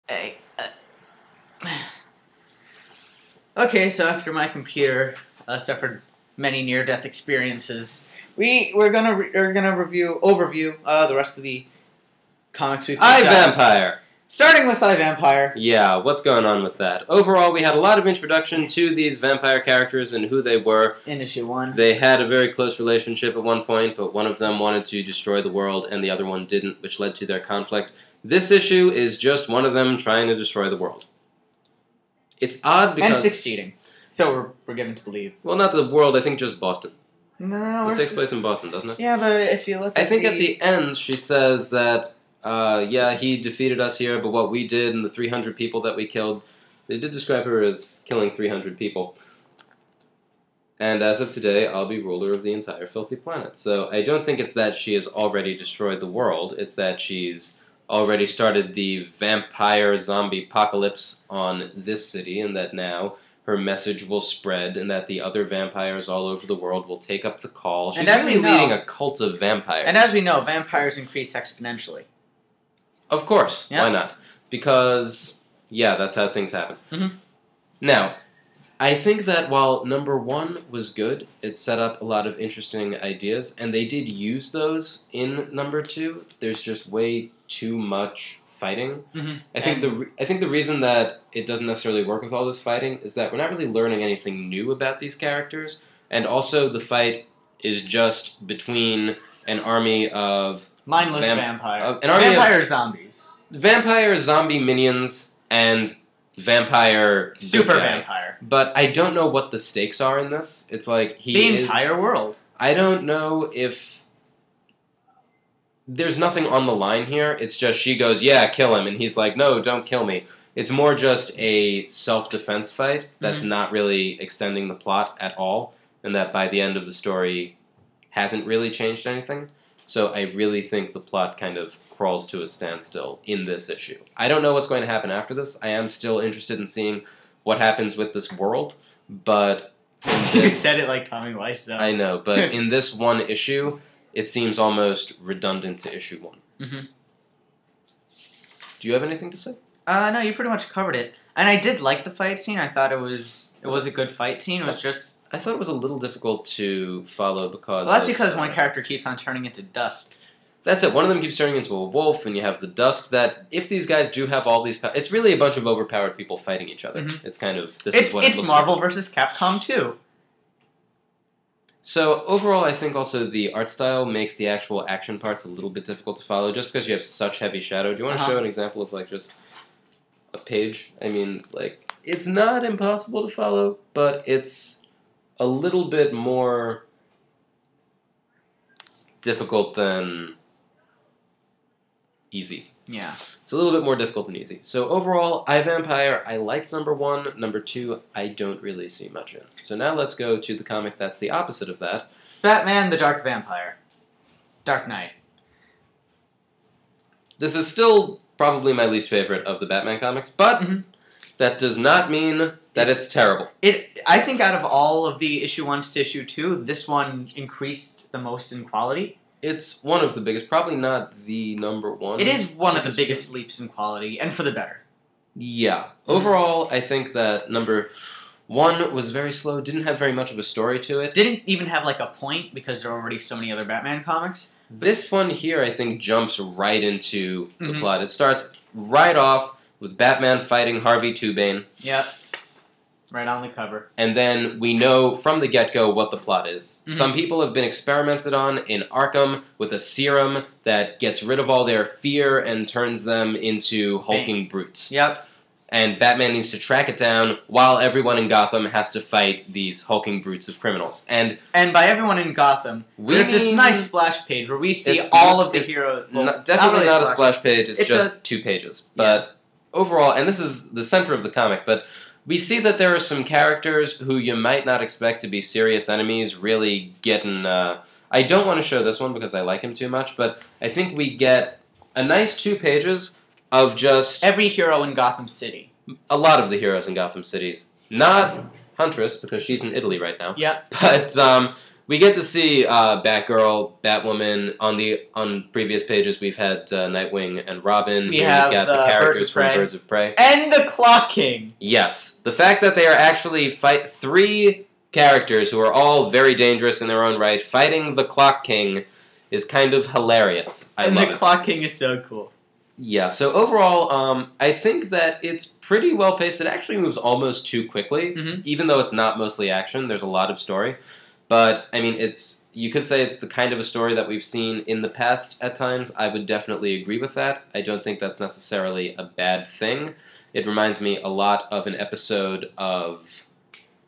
Hey, okay, so after my computer suffered many near-death experiences, we're gonna overview the rest of the comics we picked up. iVampire! Starting with iVampire. Yeah, what's going on with that? Overall, we had a lot of introduction to these vampire characters and who they were. In issue 1. They had a very close relationship at one point, but one of them wanted to destroy the world and the other one didn't, which led to their conflict. This issue is just one of them trying to destroy the world. It's odd because... And succeeding. So we're given to believe. Well, not the world, I think just Boston. No, This takes place in Boston, doesn't it? Yeah, but if you look at I think at the end she says that, yeah, he defeated us here, but what we did and the 300 people that we killed, they did describe her as killing 300 people. And as of today, I'll be ruler of the entire filthy planet. So I don't think it's that she has already destroyed the world, it's that she's already started the vampire zombie apocalypse on this city, and that now her message will spread, and that the other vampires all over the world will take up the call. She's really leading a cult of vampires. And as we know, vampires increase exponentially. Of course. Yeah. Why not? Because, yeah, that's how things happen. Mm-hmm. Now, I think that while number 1 was good, it set up a lot of interesting ideas, and they did use those in number 2. There's just way too much fighting. Mm-hmm. I think the reason that it doesn't necessarily work with all this fighting is that we're not really learning anything new about these characters, and also the fight is just between an army of mindless vampire. Vampire zombies. Vampire zombie minions and vampire super good guy. Vampire. But I don't know what the stakes are in this. It's like the entire world. I don't know if there's nothing on the line here. It's just she goes, yeah, kill him, and he's like, no, don't kill me. It's more just a self-defense fight that's not really extending the plot at all, and that by the end of the story hasn't really changed anything. So I really think the plot kind of crawls to a standstill in this issue. I don't know what's going to happen after this. I am still interested in seeing what happens with this world, but... You said it like Tommy Wiseau. I know, but in this one issue, it seems almost redundant to issue 1. Mm-hmm. Do you have anything to say? No, you pretty much covered it. And I did like the fight scene. I thought it was a good fight scene. It was just... I thought it was a little difficult to follow because... Well, that's because one character keeps on turning into dust. That's it. One of them keeps turning into a wolf, and you have the dust that, if these guys do have all these... It's really a bunch of overpowered people fighting each other. Mm-hmm. It's kind of... It's Marvel versus Capcom 2. So, overall, I think also the art style makes the actual action parts a little bit difficult to follow, just because you have such heavy shadow. Do you want to show an example of, like, just a page? I mean, like, it's not impossible to follow, but it's a little bit more difficult than easy. Yeah. It's a little bit more difficult than easy. So overall, iVampire, I liked number 1. Number 2, I don't really see much in. So now let's go to the comic that's the opposite of that. Batman the Dark Vampire. Dark Knight. This is still probably my least favorite of the Batman comics, but that does not mean that it's terrible. I think out of all of the issue 1s to issue 2, this one increased the most in quality. It's one of the biggest, probably not the number 1. It is one of the biggest leaps in quality, and for the better. Yeah. Overall, I think that number 1 was very slow, didn't have very much of a story to it. Didn't even have, like, a point, because there are already so many other Batman comics. This one here, I think, jumps right into the plot. It starts right off with Batman fighting Harvey Tubane. Yep. Right on the cover. And then we know from the get-go what the plot is. Some people have been experimented on in Arkham with a serum that gets rid of all their fear and turns them into hulking brutes. Yep. And Batman needs to track it down while everyone in Gotham has to fight these hulking brutes of criminals. And by everyone in Gotham, there's this nice splash page where we see all of the heroes. Well, definitely not a splash page, it's just 2 pages. But overall, and this is the center of the comic, but we see that there are some characters who you might not expect to be serious enemies really getting... I don't want to show this one because I like him too much, but I think we get a nice 2 pages of just... every hero in Gotham City. A lot of the heroes in Gotham Cities. Not Huntress, because she's in Italy right now. Yeah. But We get to see Batgirl, Batwoman. On previous pages, we've had Nightwing and Robin. We Here have we've got the the characters Birds of from Prey. Birds of Prey. And the Clock King. Yes. The fact that they are actually three characters who are all very dangerous in their own right, fighting the Clock King is kind of hilarious. I And love the it. Clock King is so cool. Yeah, so overall, I think that it's pretty well paced. It actually moves almost too quickly, Mhm. even though it's not mostly action. There's a lot of story. But, I mean, you could say it's the kind of a story that we've seen in the past at times. I would definitely agree with that. I don't think that's necessarily a bad thing. It reminds me a lot of an episode of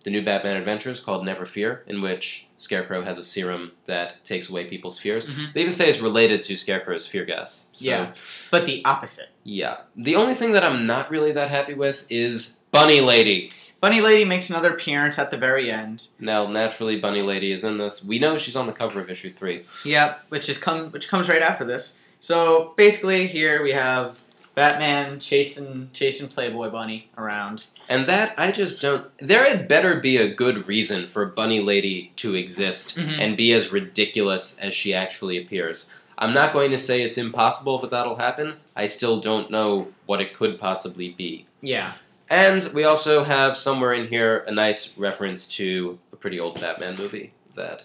the New Batman Adventures called Never Fear, in which Scarecrow has a serum that takes away people's fears. Mhm. They even say it's related to Scarecrow's fear gas. So, Yeah. But the opposite. yeah. The only thing that I'm not really that happy with is Bunny Lady. Bunny Lady makes another appearance at the very end. Now, naturally, Bunny Lady is in this. We know she's on the cover of issue 3. Yep, which comes right after this. So basically, here we have Batman chasing Playboy Bunny around. And that, I just don't... There had better be a good reason for Bunny Lady to exist Mhm. and be as ridiculous as she actually appears. I'm not going to say it's impossible that that'll happen. I still don't know what it could possibly be. Yeah. And we also have somewhere in here a nice reference to a pretty old Batman movie that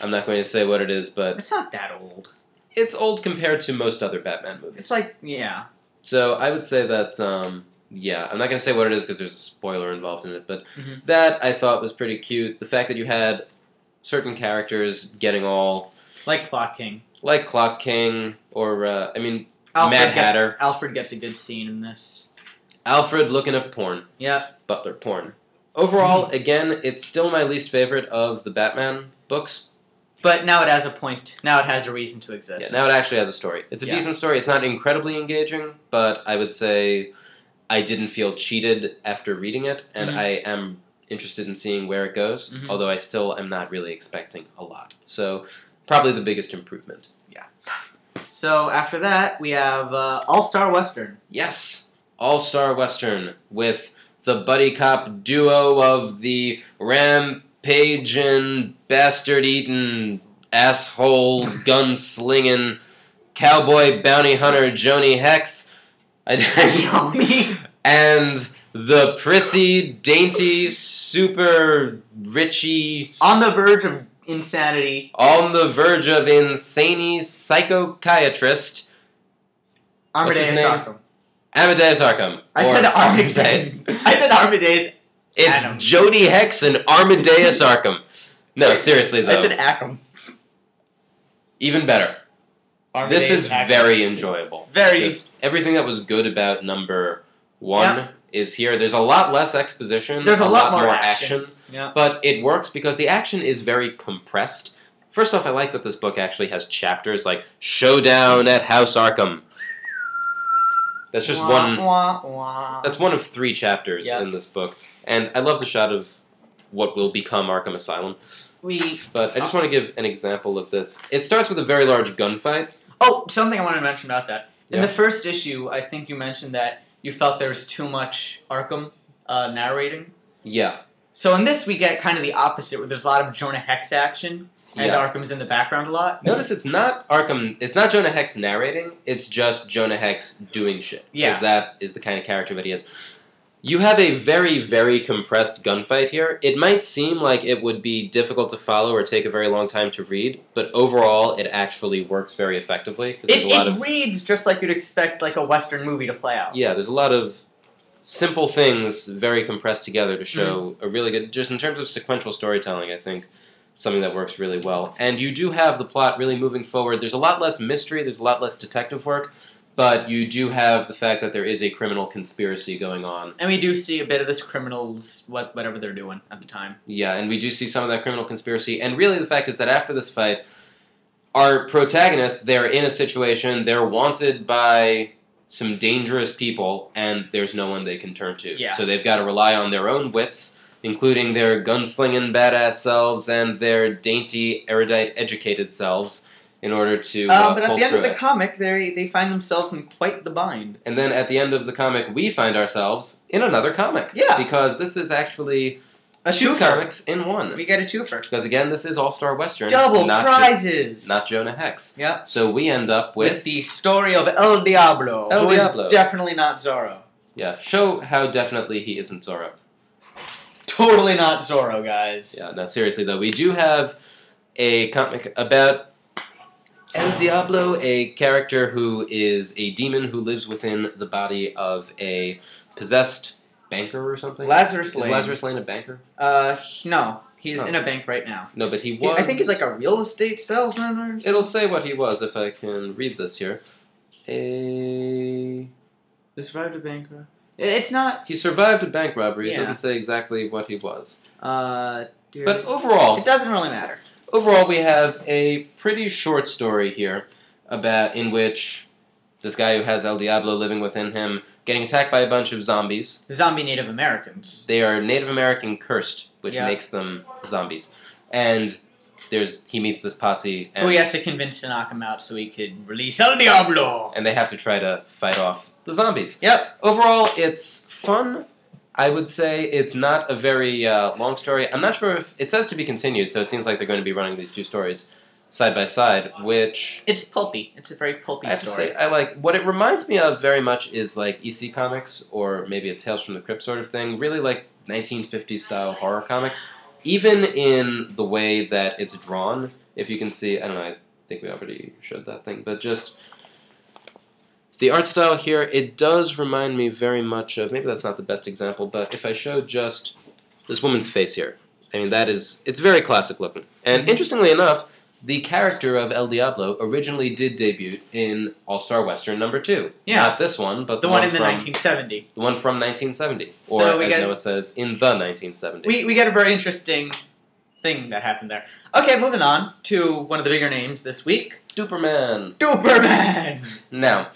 I'm not going to say what it is, but It's not that old. it's old compared to most other Batman movies. It's like, yeah. So I would say that, yeah, I'm not going to say what it is because there's a spoiler involved in it, but Mhm. that I thought was pretty cute. The fact that you had certain characters getting all Like Clock King. like Clock King or, Mad Alfred Hatter. Alfred gets a good scene in this. Alfred looking at porn. Yep. Butler porn. Overall, again, it's still my least favorite of the Batman books. But now it has a point. Now it has a reason to exist. Yeah, now it actually has a story. It's a Yeah. decent story. It's not incredibly engaging, but I would say I didn't feel cheated after reading it, and Mhm. I am interested in seeing where it goes, Mhm. although I still am not really expecting a lot. So, probably the biggest improvement. So after that, we have All-Star Western. Yes! All-Star Western with the buddy cop duo of the rampaging, bastard-eating, asshole, gun-slinging, cowboy bounty hunter Joni Hex. Joni. And the prissy, dainty, super richy, On the verge of insanity. on the verge of insaney psychochiatrist, What's his Armadeus name? Arkham. Amadeus Arkham. I Or said Armadeus. I said Armadeus. It's Adam. Joni Hex and Armadeus Arkham. No, seriously though. I said Ackham. Even better. Armadeus This is Ackham. very enjoyable. Very- Just everything that was good about number 1 is here. There's a lot less exposition. There's a lot more action. Yeah. But it works because the action is very compressed. First off, I like that this book actually has chapters like Showdown at House Arkham. That's just one. Wah, wah. That's one of 3 chapters Yeah. in this book, and I love the shot of what will become Arkham Asylum. But I just want to give an example of this. It starts with a very large gunfight. Oh, something I wanted to mention about that. In Yeah. the first issue, I think you mentioned that you felt there was too much Arkham narrating. Yeah, So in this, we get kind of the opposite, where there's a lot of Jonah Hex action, and Yeah. Arkham's in the background a lot. Notice it's not Arkham. It's not Jonah Hex narrating. It's just Jonah Hex doing shit. Yeah. Because that is the kind of character that he is. You have a very, very compressed gunfight here. It might seem like it would be difficult to follow or take a very long time to read, but overall, it actually works very effectively. 'Cause there's a lot It of reads just like you'd expect like a Western movie to play out. yeah. There's a lot of simple things very compressed together to show a really good. Just in terms of sequential storytelling, I think. Something that works really well. And you do have the plot really moving forward. There's a lot less mystery, there's a lot less detective work, but you do have the fact that there is a criminal conspiracy going on. And we do see a bit of this criminals, whatever they're doing at the time. Yeah, and we do see some of that criminal conspiracy. And really the fact is that after this fight, our protagonists, they're in a situation, they're wanted by some dangerous people, and there's no one they can turn to. Yeah. So they've got to rely on their own wits, including their gunslinging badass selves and their dainty, erudite, educated selves, in order to But at pull the end through of the it. comic, they find themselves in quite the bind. And then at the end of the comic, we find ourselves in another comic. Yeah. Because this is actually A two twofer. comics in one. We get a twofer. Because again, this is All-Star Western. Double not prizes. Not Jonah Hex. Yep. So we end up with the story of El Diablo. El who Diablo. is definitely not Zorro. Yeah, show how definitely he isn't Zorro. Totally not Zorro, guys. Yeah, no, seriously though, we do have a comic about El Diablo, a character who is a demon who lives within the body of a possessed banker or something. Lazarus Lane. Is Lazarus Lane a banker? No. He's Oh. in a bank right now. No, but he was. I think he's like a real estate salesman or something. It'll say what he was if I can read this here. He survived a bank robbery. It's not. He survived a bank robbery. It Yeah. doesn't say exactly what he was. Dear. But overall, It doesn't really matter. Overall, we have a pretty short story here in which this guy who has El Diablo living within him getting attacked by a bunch of zombies. Zombie Native Americans. They are Native American cursed, which Yeah. makes them zombies. And he meets this posse, Who he has to convince to knock him out so he could release El Diablo. and they have to try to fight off the zombies. Yep. Overall, it's fun. I would say it's not a very long story. I'm not sure if... It says to be continued, so it seems like they're going to be running these two stories side by side, which... It's pulpy. It's a very pulpy I have to story. say, I like... What it reminds me of very much is like EC Comics, or maybe a Tales from the Crypt sort of thing. Really like 1950s style horror comics. Even in the way that it's drawn, if you can see... I don't know, I think we already showed that thing, but just... The art style here, it does remind me very much of, maybe that's not the best example, but if I showed just this woman's face here, I mean, it's very classic looking. And interestingly enough, the character of El Diablo originally did debut in All-Star Western #2. Yeah. Not this one, but the one in the from 1970. The one from 1970. Or, So we as get- Noah says, in the 1970. We get a very interesting thing that happened there. Okay, moving on to one of the bigger names this week. Duperman. Duperman! Now...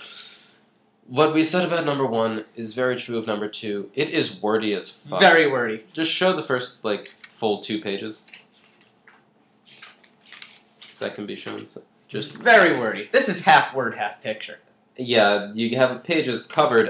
What we said about #1 is very true of #2. It is wordy as fuck. Very wordy. Just show the first, full 2 pages. That can be shown. So just Very wordy. This is half word, half picture. yeah, you have pages covered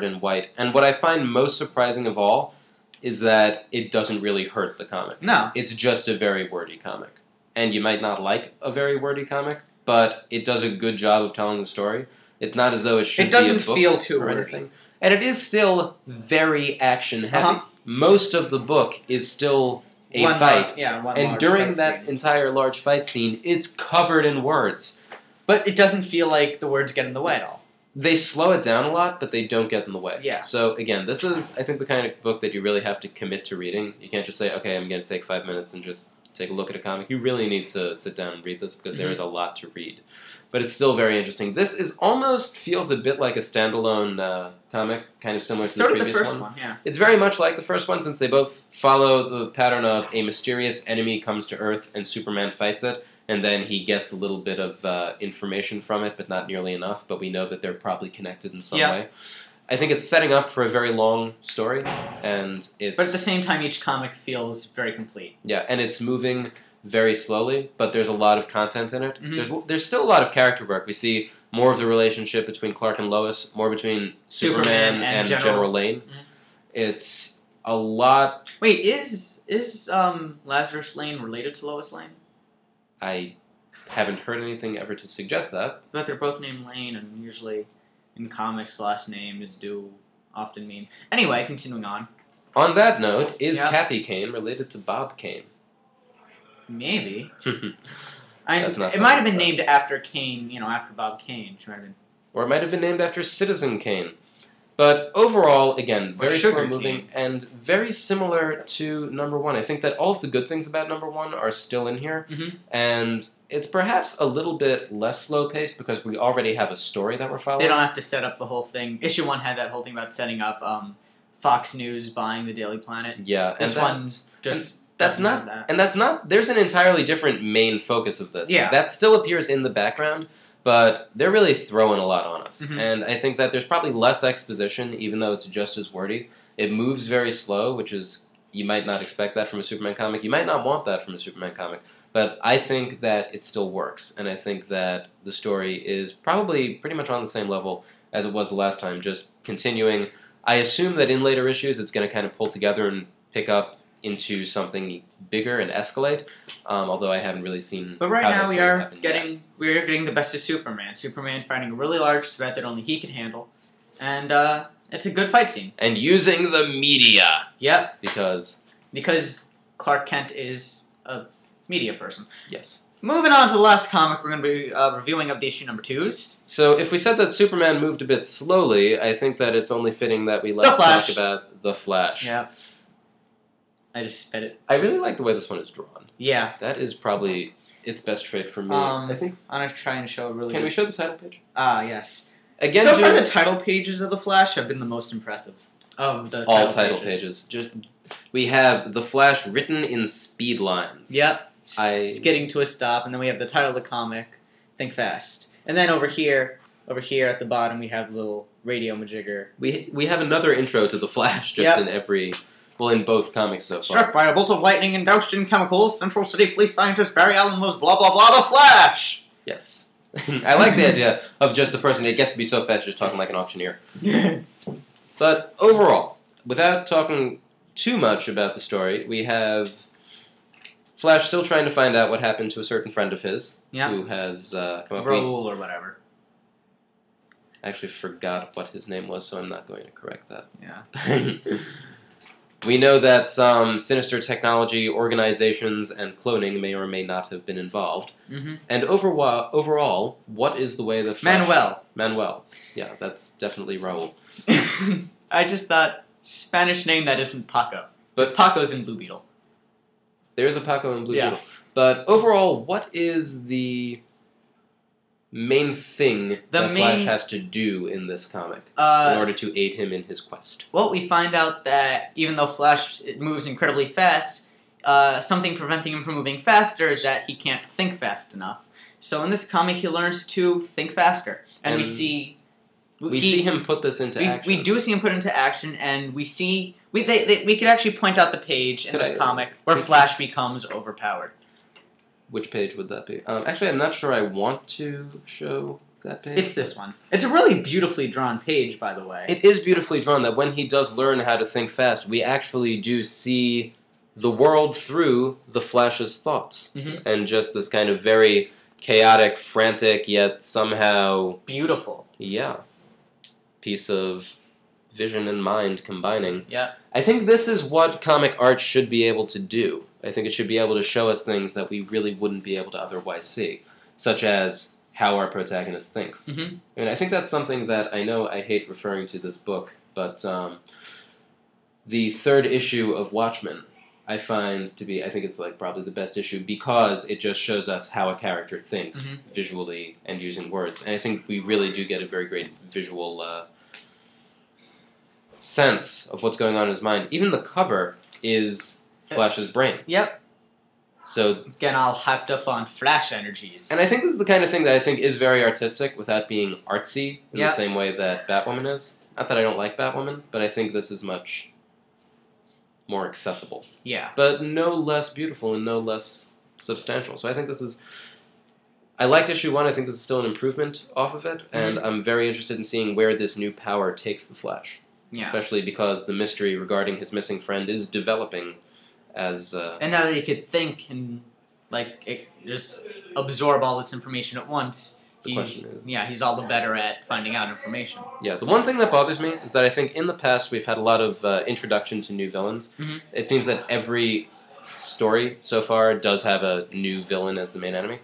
in white. And what I find most surprising of all is that it doesn't really hurt the comic. No. It's just a very wordy comic. And you might not like a very wordy comic, but it does a good job of telling the story. It's not as though it should It doesn't be a book feel too or wordy. anything. And it is still very action-heavy. Uh-huh. Most of the book is still a One fight. one And large during fight that scene. entire large fight scene, it's covered in words. But it doesn't feel like the words get in the way at all. They slow it down a lot, but they don't get in the way. Yeah. So, again, this is, I think, the kind of book that you really have to commit to reading. You can't just say, okay, I'm going to take 5 minutes and just take a look at a comic. You really need to sit down and read this because there is a lot to read. But it's still very interesting. This is almost feels a bit like a standalone comic, kind of similar to Sort the of the previous first one, yeah. It's very much like the first one, since they both follow the pattern of a mysterious enemy comes to Earth and Superman fights it, and then he gets a little bit of information from it, but not nearly enough, but we know that they're probably connected in some way. I think it's setting up for a very long story, and it's... But at the same time, each comic feels very complete. Yeah, and it's moving very slowly, but there's a lot of content in it. Mhm. There's still a lot of character work. We see more of the relationship between Clark and Lois, more between Superman and General Lane. It's a lot... Wait, is Lazarus Lane related to Lois Lane? I haven't heard anything ever to suggest that. But they're both named Lane, and usually in comics, last names do often mean... Anyway, continuing on. On that note, is Yeah. Kathy Kane related to Bob Kane? Maybe. That's not It might have been funny, named after Kane, after Bob Kane. She might have been... Or it might have been named after Citizen Kane. But overall, again, very Sugar slow moving Cane. and very similar to #1. I think that all of the good things about #1 are still in here. Mhm. And it's perhaps a little bit less slow paced because we already have a story that we're following. They don't have to set up the whole thing. Issue 1 had that whole thing about setting up Fox News buying the Daily Planet. Yeah, This and one just that's doesn't have not, that. and that's not. There's an entirely different main focus of this. Yeah. That still appears in the background, but they're really throwing a lot on us. Mhm. And I think that there's probably less exposition, even though it's just as wordy. It moves very slow, which is you might not expect that from a Superman comic. You might not want that from a Superman comic, but I think that it still works, and I think that the story is probably pretty much on the same level as it was the last time, just continuing. I assume that in later issues, it's going to kind of pull together and pick up into something bigger and escalate. Although I haven't really seen. But right how now that's we going to are happen we're getting the best of Superman. Superman fighting a really large threat that only he can handle, and it's a good fight scene. And using the media. Yep, Because Clark Kent is a media person. yes. Moving on to the last comic we're going to be reviewing of the issue number 2s. So if we said that Superman moved a bit slowly, I think that it's only fitting that we let's Flash. talk about The Flash. Yeah. I just spit it. I really like the way this one is drawn. Yeah. That is probably its best trait for me. I think. I'm going to try and show a really Can we show the title page? yes. Again, so far the title pages of The Flash have been the most impressive of the all title pages. Just we have The Flash written in speed lines. Yep. Getting to a stop, and then we have the title of the comic, Think Fast. And then over here at the bottom, we have a little radio majigger. We have another intro to The Flash just in every... Well, in both comics so far. Struck by a bolt of lightning and doused in chemicals, Central City Police scientist Barry Allen was blah blah blah the Flash! Yes. I like the idea of just the person, it gets to be so fast, just talking like an auctioneer. But overall, without talking too much about the story, we have Flash still trying to find out what happened to a certain friend of his who has come up with... Raoul or whatever. I actually forgot what his name was, so I'm not going to correct that. Yeah. We know that some sinister technology organizations and cloning may or may not have been involved. Mm-hmm. And overall, what is the way that Flash... Manuel. Yeah, that's definitely Raoul. I just thought, Spanish name that isn't Paco. But Paco's in Blue Beetle. There's a Paco in Blue Beetle. But overall, what is the main thing that Flash has to do in this comic in order to aid him in his quest? Well, we find out that even though Flash moves incredibly fast, something preventing him from moving faster is that he can't think fast enough. So in this comic, he learns to think faster. And we see him put this into action. We do see him put into action, and we see... We could actually point out the page in this comic where Flash becomes overpowered. Which page would that be? Actually, I'm not sure I want to show that page. It's this one. It's a really beautifully drawn page, by the way. It is beautifully drawn, that when he does learn how to think fast, we actually do see the world through the Flash's thoughts. Mm-hmm. And just this kind of very chaotic, frantic, yet somehow... beautiful. Yeah. Piece of vision and mind combining. Yeah. I think this is what comic art should be able to do. I think it should be able to show us things that we really wouldn't be able to otherwise see, such as how our protagonist thinks. Mm-hmm. I mean, I think that's something that I know I hate referring to this book, but the third issue of Watchmen I find to be, I think it's like probably the best issue because it just shows us how a character thinks visually and using words. And I think we really do get a very great visual sense of what's going on in his mind. Even the cover is Flash's brain. Yep. So getting all hyped up on Flash energies. And I think this is the kind of thing that I think is very artistic without being artsy in the same way that Batwoman is. Not that I don't like Batwoman, but I think this is much more accessible. Yeah. But no less beautiful and no less substantial. So I think this is... I liked issue 1. I think this is still an improvement off of it. And I'm very interested in seeing where this new power takes the Flash. Yeah. Especially because the mystery regarding his missing friend is developing as... and now that he could think and just absorb all this information at once, he's all the better at finding out information. Yeah, the one thing that bothers me is that I think in the past we've had a lot of introduction to new villains. Mm-hmm. It seems that every story so far does have a new villain as the main enemy.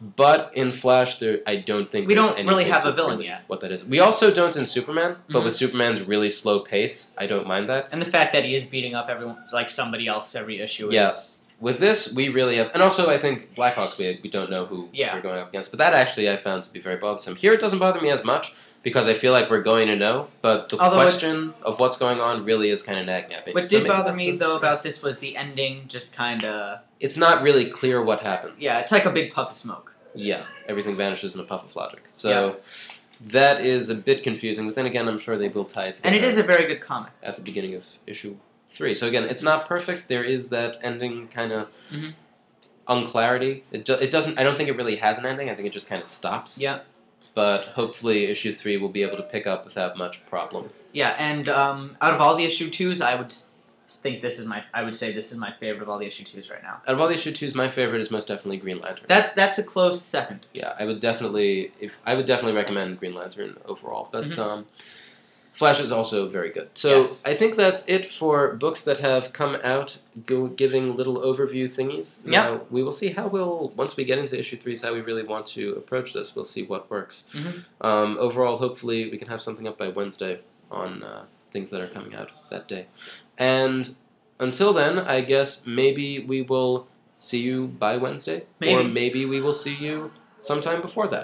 But in Flash, I don't think we don't really have a villain yet. What that is. We also don't in Superman, but with Superman's really slow pace, I don't mind that. And the fact that he is beating up everyone like somebody else every issue is... With this, we really have... And also, I think Blackhawks, we don't know who we're going up against. But that actually I found to be very bothersome. Here it doesn't bother me as much, because I feel like we're going to know, but the question of what's going on really is kind of nagging at me. What did bother me, though, about this was the ending just kind of... It's not really clear what happens. Yeah, it's like a big puff of smoke. Yeah, everything vanishes in a puff of logic. So that is a bit confusing, but then again, I'm sure they will tie it together. And it is a very good comic. At the beginning of issue 3. So again, it's not perfect. There is that ending kind of unclarity. It doesn't... I don't think it really has an ending. I think it just kind of stops. Yeah. But hopefully issue 3 will be able to pick up without much problem. Yeah, and out of all the issue 2s, I would think this is I would say this is my favorite of all the issue 2s right now. Out of all the issue 2s, my favorite is most definitely Green Lantern. That's a close second. Yeah, I would definitely recommend Green Lantern overall, but Flash is also very good. So Yes. I think that's it for books that have come out, giving little overview thingies. Yeah. Now, we will see how once we get into issue 3s, how we really want to approach this. We'll see what works. Overall, hopefully, we can have something up by Wednesday on things that are coming out that day. And until then, I guess maybe we will see you by Wednesday, Maybe. or maybe we will see you sometime before that.